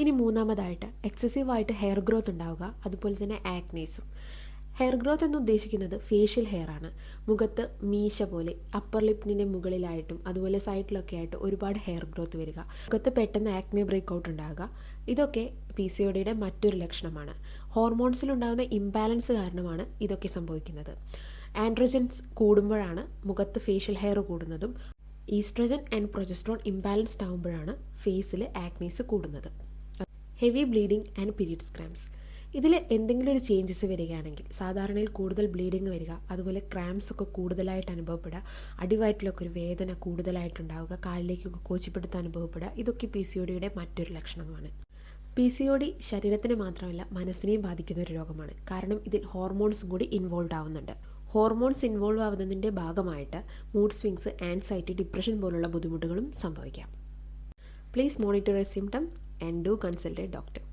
ഇനി മൂന്നാമതായിട്ട് എക്സസീവായിട്ട് hair growth ഉണ്ടാവുക, അതുപോലെ തന്നെ ആക്നീസും. ഹെയർ ഗ്രോത്ത് എന്ന് ഉദ്ദേശിക്കുന്നത് ഫേഷ്യൽ ഹെയർ ആണ്. മുഖത്ത് മീശ പോലെ അപ്പർ ലിപ്പിൻ്റെ മുകളിലായിട്ടും അതുപോലെ സൈഡിലൊക്കെ ആയിട്ട് ഒരുപാട് ഹെയർ ഗ്രോത്ത് വരിക, മുഖത്ത് പെട്ടെന്ന് ആക്നെ ബ്രേക്ക് ഔട്ട് ഉണ്ടാകുക, ഇതൊക്കെ PCODയുടെ മറ്റൊരു ലക്ഷണമാണ്. ഹോർമോൺസിലുണ്ടാകുന്ന ഇംബാലൻസ് കാരണമാണ് ഇതൊക്കെ സംഭവിക്കുന്നത്. ആൻഡ്രോജൻസ് കൂടുമ്പോഴാണ് മുഖത്ത് ഫേഷ്യൽ ഹെയർ കൂടുന്നതും ഈസ്ട്രജൻ ആൻഡ് പ്രൊജസ്ട്രോൺ ഇംബാലൻസ്ഡ് ആകുമ്പോഴാണ് ഫേസിൽ ആക്നീസ് കൂടുന്നത്. Heavy bleeding and periods cramps. ഇതിൽ എന്തെങ്കിലും ഒരു ചേഞ്ചസ് വരികയാണെങ്കിൽ സാധാരണയിൽ കൂടുതൽ ബ്ലീഡിങ് വരിക, അതുപോലെ ക്രാംസ് ഒക്കെ കൂടുതലായിട്ട് അനുഭവപ്പെടുക, അടിവയറ്റിലൊക്കെ ഒരു വേദന കൂടുതലായിട്ടുണ്ടാവുക, കാലിലേക്കൊക്കെ കോച്ചിപ്പെടുത്ത് അനുഭവപ്പെടുക, ഇതൊക്കെ PCODയുടെ മറ്റൊരു ലക്ഷണങ്ങളാണ്. PCOD ശരീരത്തിന് മാത്രമല്ല മനസ്സിനെയും ബാധിക്കുന്ന ഒരു രോഗമാണ്. കാരണം ഇതിൽ ഹോർമോൺസും കൂടി ഇൻവോൾവ് ആവുന്നുണ്ട്. ഹോർമോൺസ് ഇൻവോൾവ് ആവുന്നതിൻ്റെ ഭാഗമായിട്ട് മൂഡ് സ്വിങ്സ്, ആൻസൈറ്റി, ഡിപ്രഷൻ പോലുള്ള ബുദ്ധിമുട്ടുകളും സംഭവിക്കാം. Please monitor your symptom and do consult A doctor.